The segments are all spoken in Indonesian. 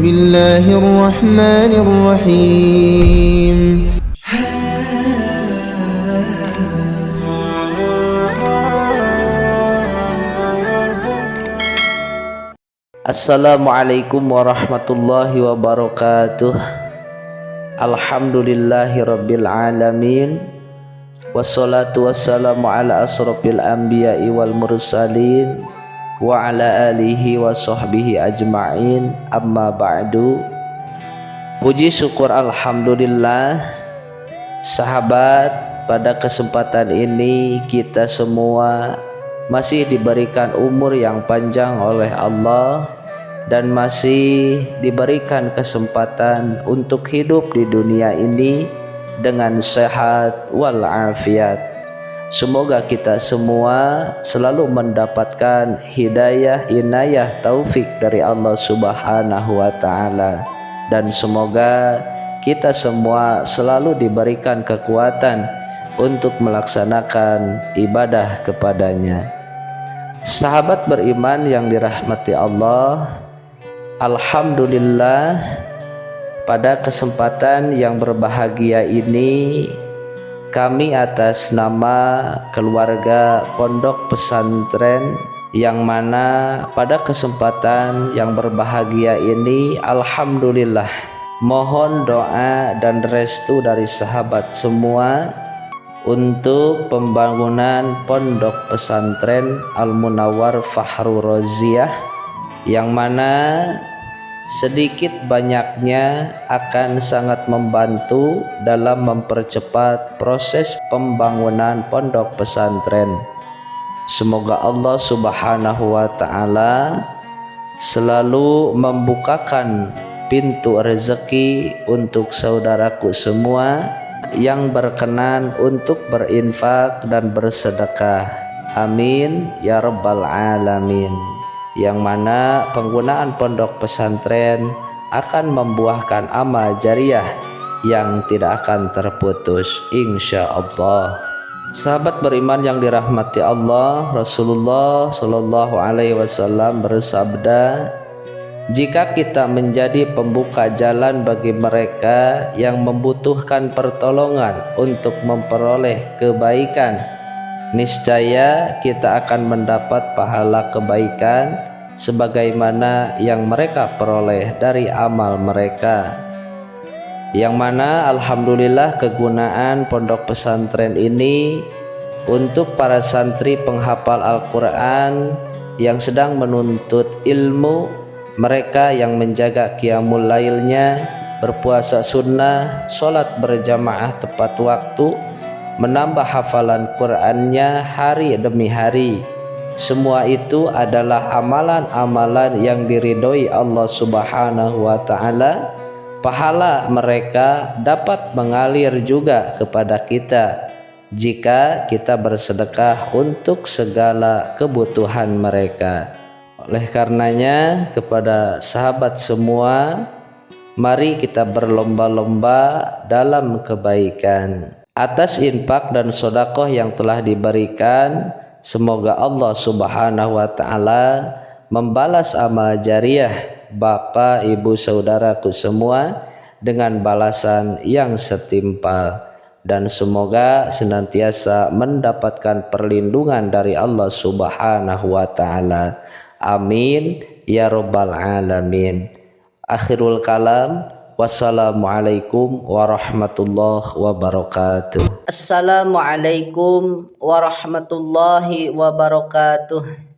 الله الرحمن الرحيم. Assalamualaikum warahmatullahi wabarakatuh. Alhamdulillahi rabbil alamin. Wassalatu wassalamu ala asrafil anbiya'i wal mursalin wa ala alihi wa sahbihi ajma'in. Amma ba'du. Puji syukur alhamdulillah, sahabat, pada kesempatan ini kita semua masih diberikan umur yang panjang oleh Allah dan masih diberikan kesempatan untuk hidup di dunia ini dengan sehat walafiat. Semoga kita semua selalu mendapatkan hidayah, inayah, taufik dari Allah Subhanahu wa ta'ala, dan semoga kita semua selalu diberikan kekuatan untuk melaksanakan ibadah kepadanya. Sahabat beriman yang dirahmati Allah, alhamdulillah, pada kesempatan yang berbahagia ini kami atas nama keluarga Pondok Pesantren yang mana pada kesempatan yang berbahagia ini alhamdulillah mohon doa dan restu dari sahabat semua untuk pembangunan Pondok Pesantren Al-Munawwar Fahru Roziah, yang mana sedikit banyaknya akan sangat membantu dalam mempercepat proses pembangunan pondok pesantren. Semoga Allah Subhanahu wa ta'ala selalu membukakan pintu rezeki untuk saudaraku semua yang berkenan untuk berinfak dan bersedekah. Amin ya rabbal alamin. Yang mana penggunaan pondok pesantren akan membuahkan amal jariah yang tidak akan terputus insyaallah. Sahabat beriman yang dirahmati Allah, Rasulullah Shallallahu Alaihi Wasallam bersabda, jika kita menjadi pembuka jalan bagi mereka yang membutuhkan pertolongan untuk memperoleh kebaikan, niscaya kita akan mendapat pahala kebaikan sebagaimana yang mereka peroleh dari amal mereka. Yang mana alhamdulillah kegunaan pondok pesantren ini untuk para santri penghafal Al-Quran yang sedang menuntut ilmu, mereka yang menjaga qiyamul lailnya, berpuasa sunnah, sholat berjamaah tepat waktu, menambah hafalan Qur'annya hari demi hari. Semua itu adalah amalan-amalan yang diridhoi Allah Subhanahu wa ta'ala. Pahala mereka dapat mengalir juga kepada kita jika kita bersedekah untuk segala kebutuhan mereka. Oleh karenanya, kepada sahabat semua, mari kita berlomba-lomba dalam kebaikan. Atas infak dan sedekah yang telah diberikan, semoga Allah Subhanahu wa ta'ala membalas amal jariah Bapak, Ibu, Saudaraku semua dengan balasan yang setimpal, dan semoga senantiasa mendapatkan perlindungan dari Allah Subhanahu wa ta'ala. Amin ya rabbal alamin. Akhirul kalam, wassalamualaikum warahmatullahi wabarakatuh. Assalamualaikum warahmatullahi wabarakatuh.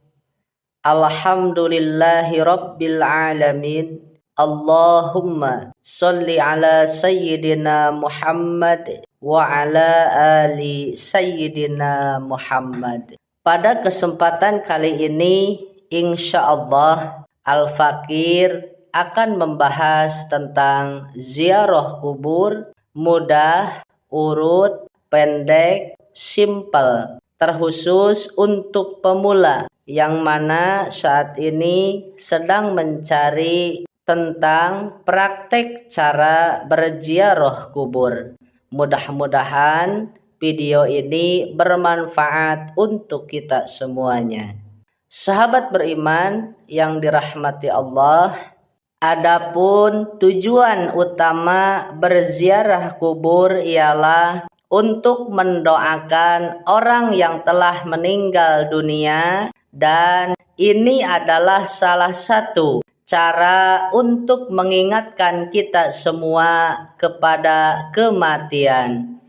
Alhamdulillahi rabbil alamin. Allahumma sholli ala sayyidina Muhammad wa ala ali sayyidina Muhammad. Pada kesempatan kali ini insyaallah Al-Fakir akan membahas tentang ziarah kubur, mudah, urut, pendek, simpel, terkhusus untuk pemula yang mana saat ini sedang mencari tentang praktek cara berziarah kubur. Mudah-mudahan video ini bermanfaat untuk kita semuanya. Sahabat beriman yang dirahmati Allah, Adapun tujuan utama berziarah kubur ialah untuk mendoakan orang yang telah meninggal dunia, dan ini adalah salah satu cara untuk mengingatkan kita semua kepada kematian.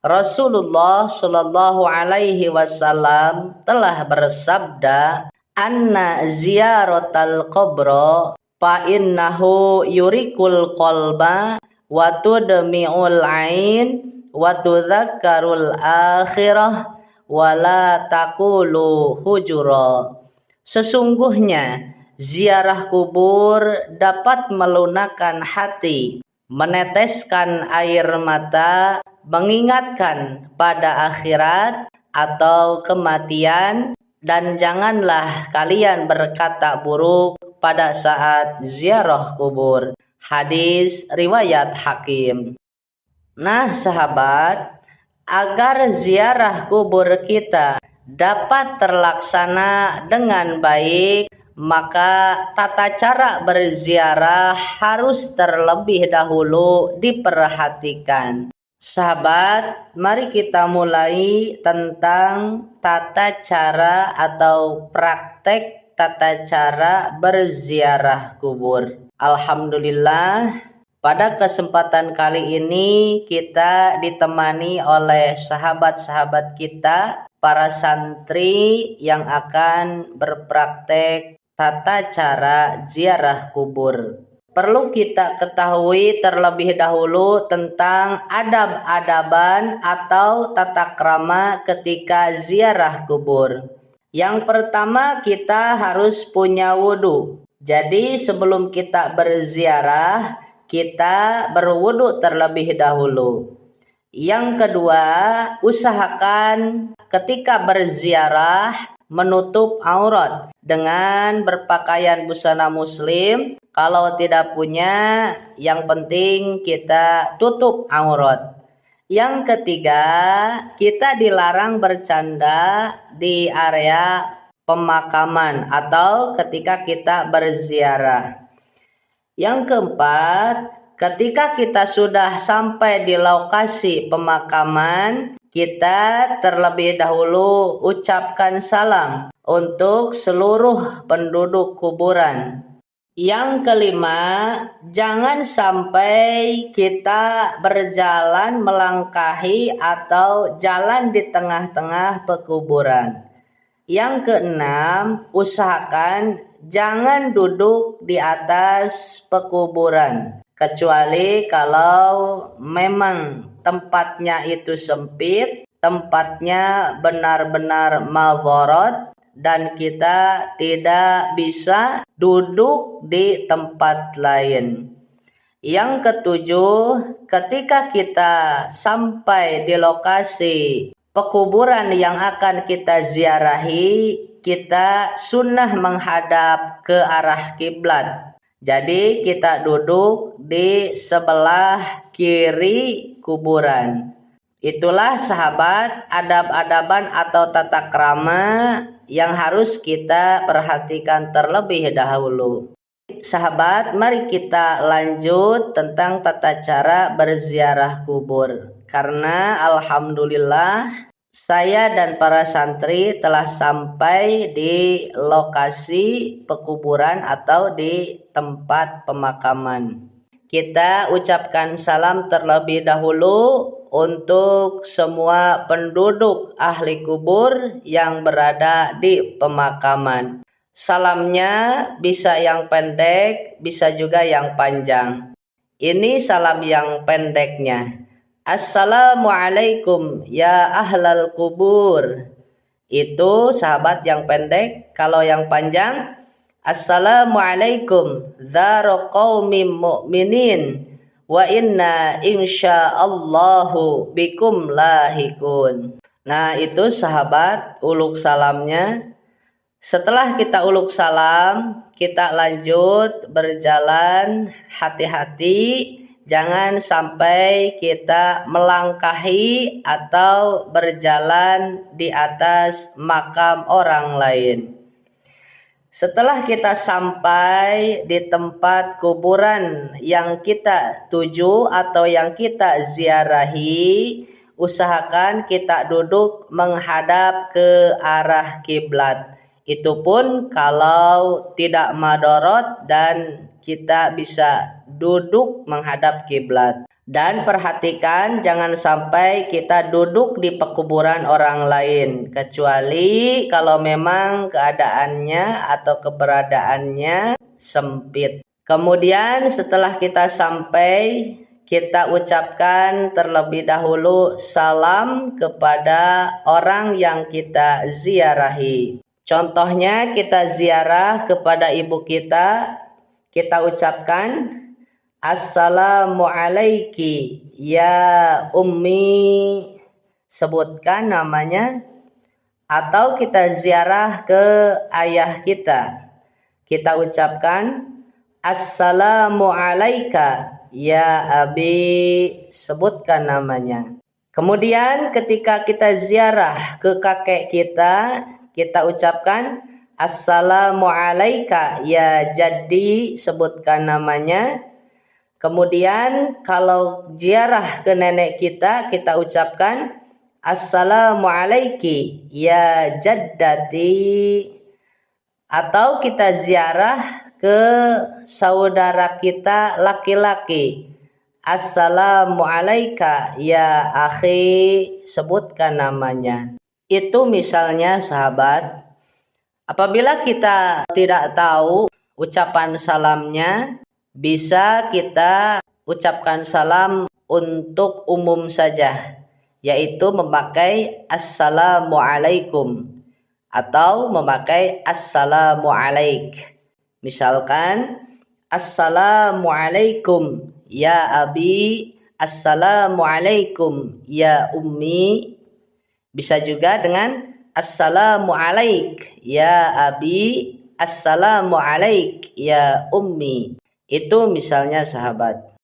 Rasulullah Shallallahu Alaihi Wasallam telah bersabda, "Anna ziyaratal qabro fa innahu yurikul qalba wa tudmi'ul ain wa tudzakkarul akhirah wa la taqulu hujura." Sesungguhnya ziarah kubur dapat melunakkan hati, meneteskan air mata, mengingatkan pada akhirat atau kematian, dan janganlah kalian berkata buruk pada saat ziarah kubur. Hadis riwayat Hakim. Nah sahabat, agar ziarah kubur kita dapat terlaksana dengan baik, maka tata cara berziarah harus terlebih dahulu diperhatikan. Sahabat, mari kita mulai tentang tata cara atau praktek tata cara berziarah kubur. Alhamdulillah, pada kesempatan kali ini kita ditemani oleh sahabat-sahabat kita, para santri yang akan berpraktek tata cara ziarah kubur. Perlu kita ketahui terlebih dahulu tentang adab-adaban atau tata krama ketika ziarah kubur. Yang pertama, kita harus punya wudhu. Jadi sebelum kita berziarah, kita berwudhu terlebih dahulu. Yang kedua, usahakan ketika berziarah menutup aurat dengan berpakaian busana muslim. Kalau tidak punya, yang penting kita tutup aurat. Yang ketiga, kita dilarang bercanda di area pemakaman atau ketika kita berziarah. Yang keempat, ketika kita sudah sampai di lokasi pemakaman, kita terlebih dahulu ucapkan salam untuk seluruh penduduk kuburan. Yang kelima, jangan sampai kita berjalan melangkahi atau jalan di tengah-tengah pekuburan. Yang keenam, usahakan jangan duduk di atas pekuburan, kecuali kalau memang tempatnya itu sempit, tempatnya benar-benar madharat, dan kita tidak bisa duduk di tempat lain. Yang ketujuh, ketika kita sampai di lokasi pekuburan yang akan kita ziarahi, kita sunnah menghadap ke arah kiblat. Jadi kita duduk di sebelah kiri kuburan. Itulah sahabat adab-adaban atau tata krama yang harus kita perhatikan terlebih dahulu. Sahabat, mari kita lanjut tentang tata cara berziarah kubur. Karena alhamdulillah saya dan para santri telah sampai di lokasi pekuburan atau di tempat pemakaman. Kita ucapkan salam terlebih dahulu untuk semua penduduk ahli kubur yang berada di pemakaman. Salamnya bisa yang pendek, bisa juga yang panjang. Ini salam yang pendeknya. Assalamualaikum ya ahlal kubur. Itu sahabat yang pendek. Kalau yang panjang, Assalamualaikum dzara qaumin mu'minin wa inna insyaallahu bikum lahikun. Nah, itu sahabat uluk salamnya. Setelah kita uluk salam, kita lanjut berjalan hati-hati. Jangan sampai kita melangkahi atau berjalan di atas makam orang lain. Setelah kita sampai di tempat kuburan yang kita tuju atau yang kita ziarahi, usahakan kita duduk menghadap ke arah kiblat. Itu pun kalau tidak madorot dan kita bisa duduk menghadap kiblat. Dan perhatikan jangan sampai kita duduk di pekuburan orang lain, kecuali kalau memang keadaannya atau keberadaannya sempit. Kemudian setelah kita sampai, kita ucapkan terlebih dahulu salam kepada orang yang kita ziarahi. Contohnya kita ziarah kepada ibu kita ucapkan Assalamu alaiki ya ummi, sebutkan namanya. Atau kita ziarah ke ayah kita ucapkan Assalamu alaika ya abi, sebutkan namanya. Kemudian ketika kita ziarah ke kakek kita ucapkan Assalamu alaika ya jaddi, sebutkan namanya. Kemudian kalau ziarah ke nenek kita ucapkan Assalamu alaiki ya jaddati. Atau kita ziarah ke saudara kita laki-laki, Assalamu alaika ya akhi, sebutkan namanya. Itu misalnya sahabat. Apabila kita tidak tahu ucapan salamnya, bisa kita ucapkan salam untuk umum saja, yaitu memakai Assalamualaikum atau memakai Assalamu alaik. Misalkan Assalamualaikum ya abi, Assalamualaikum ya ummi. Bisa juga dengan Assalamu alaik ya abi, Assalamu alaik ya ummi. Itu misalnya sahabat.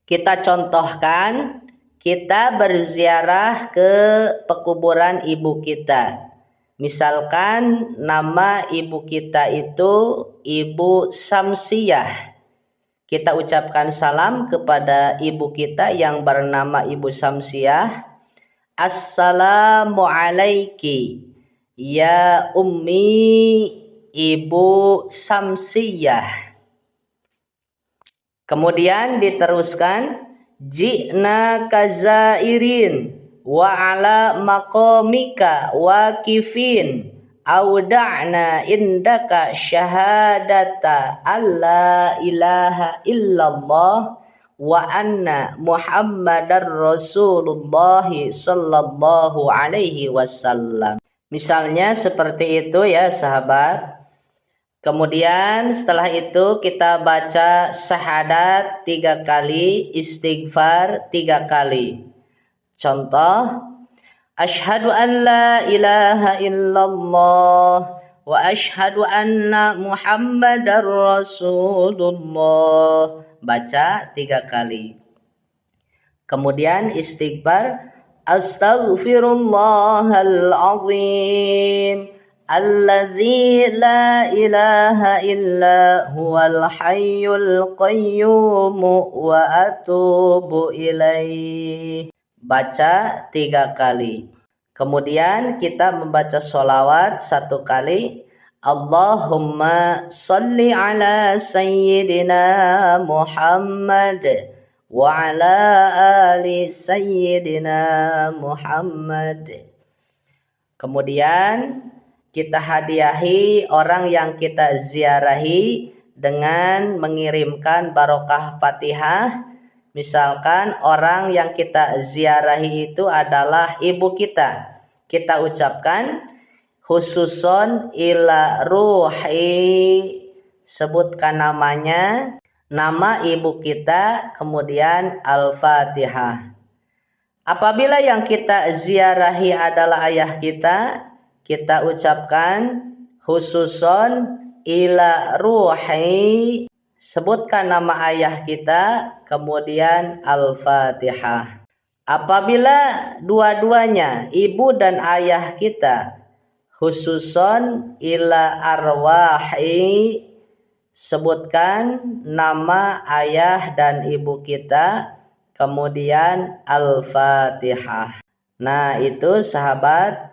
Kita contohkan, kita berziarah ke pekuburan ibu kita. Misalkan nama ibu kita itu Ibu Samsiyah. Kita ucapkan salam kepada ibu kita yang bernama Ibu Samsiyah. Assalamu alaiki ya ummi Ibu Samsiyah. Kemudian diteruskan ji'na kazairin wa ala maqamika waqifin auda'na indaka syahadata alla ilaha illallah wa anna muhammadar rasulullah sallallahu alaihi wasallam. Misalnya seperti itu ya sahabat. Kemudian setelah itu kita baca syahadat 3 kali, istighfar 3 kali. Contoh, asyhadu an la ilaha illallah wa asyhadu anna muhammadar rasulullah. Baca 3 kali. Kemudian istighfar, astaghfirullahal azim alladzi la ilaha illa huwal hayyul qayyum wa atubu ilaih. Baca 3 kali. Kemudian kita membaca sholawat 1 kali. Allahumma salli ala sayyidina Muhammad wa ala ali sayyidina Muhammad. Kemudian kita hadiahi orang yang kita ziarahi dengan mengirimkan barokah Fatihah. Misalkan orang yang kita ziarahi itu adalah ibu kita. Kita ucapkan khususon ila ruhi, sebutkan namanya, nama ibu kita, kemudian Al-Fatihah. Apabila yang kita ziarahi adalah ayah kita ucapkan khususon ila ruhi, sebutkan nama ayah kita, kemudian Al-Fatihah. Apabila dua-duanya, ibu dan ayah kita, khususon ila arwahi, sebutkan nama ayah dan ibu kita, kemudian Al-Fatihah. Nah, itu sahabat,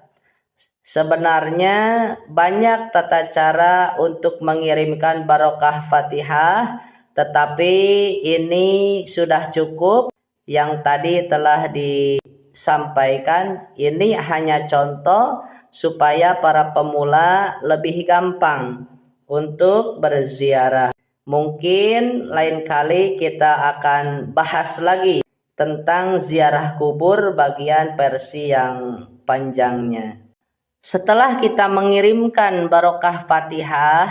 sebenarnya banyak tata cara untuk mengirimkan barokah Fatihah, tetapi ini sudah cukup yang tadi telah disampaikan. Ini hanya contoh supaya para pemula lebih gampang untuk berziarah. Mungkin lain kali kita akan bahas lagi tentang ziarah kubur bagian versi yang panjangnya. Setelah kita mengirimkan barokah Fatihah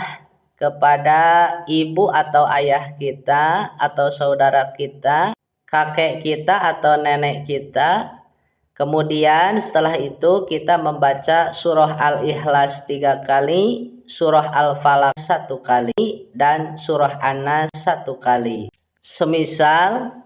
kepada ibu atau ayah kita atau saudara kita, kakek kita atau nenek kita, kemudian setelah itu kita membaca surah Al-Ikhlas 3 kali, surah Al-Falaq 1 kali, dan surah An-Nas 1 kali. Semisal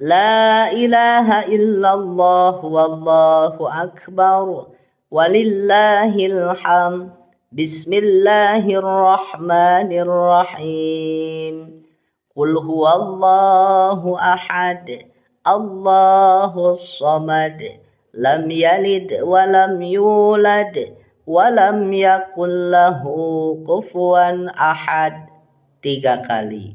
La ilaha illallah wallahu akbar walillahil hamd bismillahirrahmanirrahim qul huwallahu ahad Allahus samad lam yalid walam yulad walam yakul lahu kufuwan ahad 3 kali.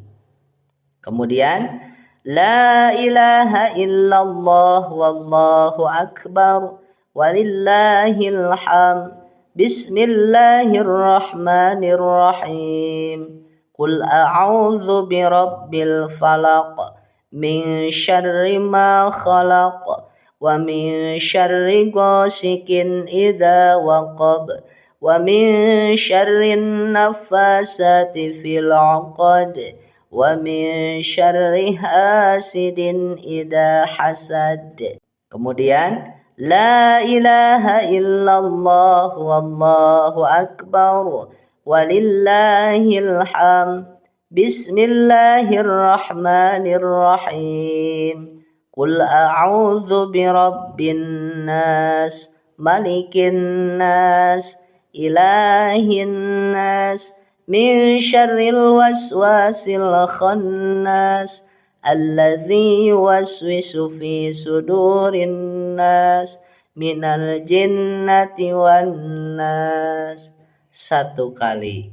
Kemudian La ilaha illallah wallahu akbar walillahil hamd bismillahirrahmanirrahim qul a'udzu birabbil falaq min syarri ma khalaq wa min syarri ghasikin idza waqab wa min syarrin naffasati fil 'uqad wa min syarri hasidin idza hasad. Kemudian La ilaha illallah wallahu akbar walillahil hamd bismillahirrahmanirrahim qul a'udzu birabbin nas malikin nas ilahin nas min syarril waswasil khannas alladzi yuwaswisu fi sudurin nas minal jinnati wan nas 1 kali.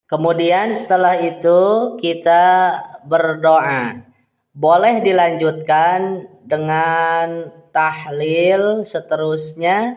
Kemudian setelah itu kita berdoa. Boleh dilanjutkan dengan tahlil seterusnya,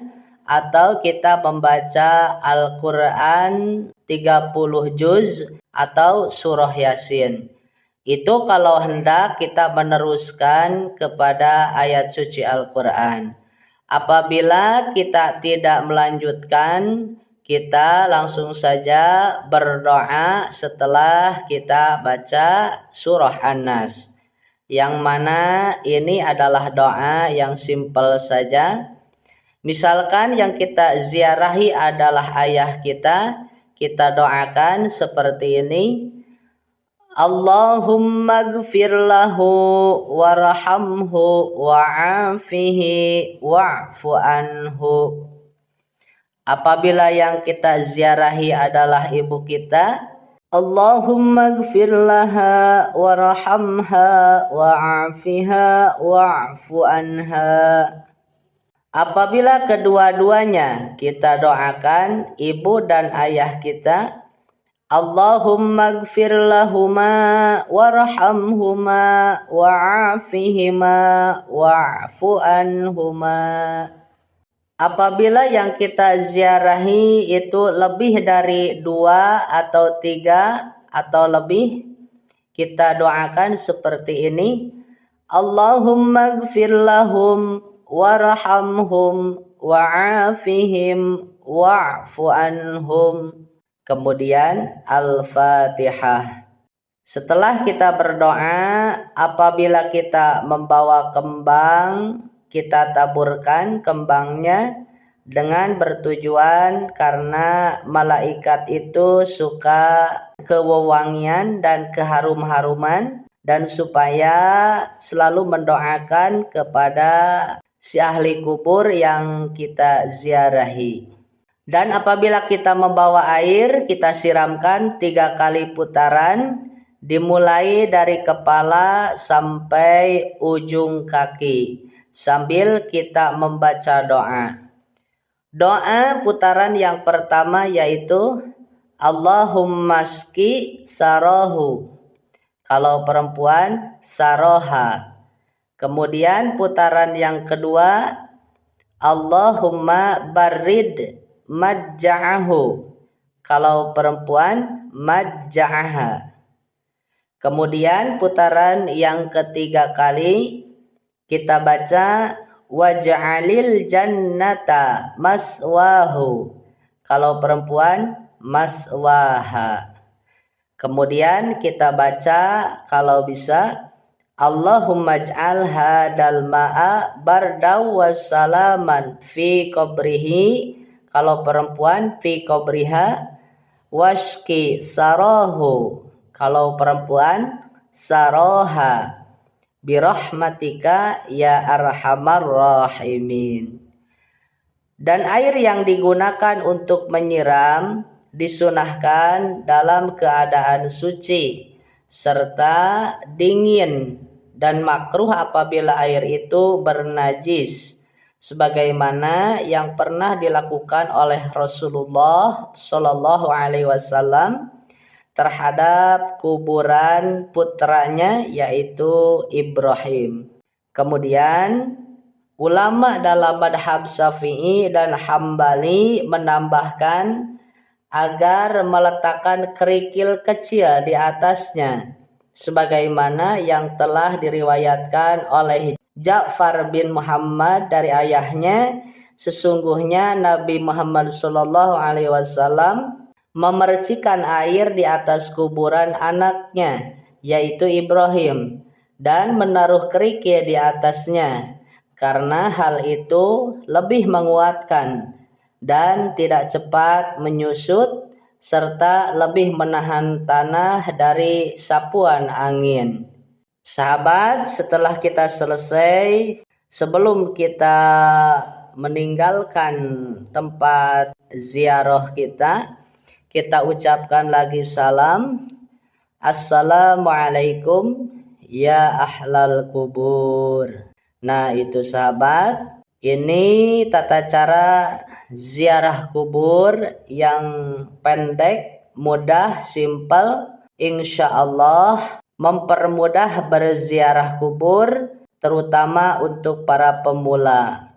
atau kita membaca Al-Quran 30 juz atau surah Yasin. Itu kalau hendak kita meneruskan kepada ayat suci Al-Quran. Apabila kita tidak melanjutkan, kita langsung saja berdoa setelah kita baca surah An-Nas. Yang mana ini adalah doa yang simpel saja. Misalkan yang kita ziarahi adalah ayah kita doakan seperti ini. Allahumma gfir lahu warhamhu wa'afihi wa'fu anhu. Apabila yang kita ziarahi adalah ibu kita, Allahumma gfir laha warhamha wa'afiha wa'fu anha. Apabila kedua-duanya kita doakan ibu dan ayah kita, Allahumma gfir lahuma warhamhuma wa'afihima wa'fu anhuma. Apabila yang kita ziarahi itu lebih dari 2 atau 3 atau lebih, kita doakan seperti ini. Allahumma gfir lahum warhamhum wa'afihim wa'fu anhum. Kemudian Al-Fatihah. Setelah kita berdoa, apabila kita membawa kembang, kita taburkan kembangnya dengan bertujuan karena malaikat itu suka kewewangian dan keharum-haruman, dan supaya selalu mendoakan kepada si ahli kubur yang kita ziarahi. Dan apabila kita membawa air, kita siramkan 3 kali putaran, dimulai dari kepala sampai ujung kaki, sambil kita membaca doa. Doa putaran yang pertama yaitu Allahumma ski sarohu. Kalau perempuan, saroha. Kemudian putaran yang kedua, Allahumma barid majja'ahu. Kalau perempuan, majja'aha. Kemudian putaran yang ketiga kali, kita baca waj'alil jannata maswahu. Kalau perempuan, maswaha. Kemudian kita baca kalau bisa Allahumma ij'al hadal ma'a bardaw wassalaman fi qabrihi. Kalau perempuan, fi qabriha. Washki sarahu. Kalau perempuan, saroha. Birahmatika ya arhamar rahimin. Dan air yang digunakan untuk menyiram disunahkan dalam keadaan suci serta dingin, dan makruh apabila air itu bernajis, sebagaimana yang pernah dilakukan oleh Rasulullah Shallallahu Alaihi Wasallam terhadap kuburan putranya yaitu Ibrahim. Kemudian ulama dalam madhab Syafi'i dan Hambali menambahkan agar meletakkan kerikil kecil di atasnya, sebagaimana yang telah diriwayatkan oleh Ja'far bin Muhammad dari ayahnya, sesungguhnya Nabi Muhammad Sallallahu Alaihi Wasallam memercikan air di atas kuburan anaknya yaitu Ibrahim dan menaruh kerikil di atasnya, karena hal itu lebih menguatkan dan tidak cepat menyusut serta lebih menahan tanah dari sapuan angin. Sahabat, setelah kita selesai, sebelum kita meninggalkan tempat ziarah kita ucapkan lagi salam. Assalamualaikum ya ahlal kubur. Nah itu sahabat, ini tata cara ziarah kubur yang pendek, mudah, simpel, insya Allah mempermudah berziarah kubur, terutama untuk para pemula.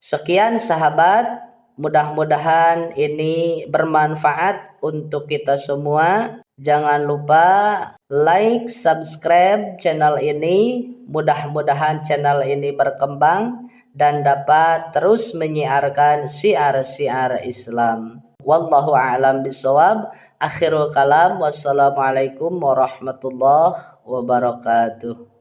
Sekian sahabat, mudah-mudahan ini bermanfaat untuk kita semua. Jangan lupa like, subscribe channel ini. Mudah-mudahan channel ini berkembang dan dapat terus menyiarkan syiar-syiar Islam. Wallahu a'lam bishawab. Akhirul kalam. Wassalamualaikum warahmatullahi wabarakatuh.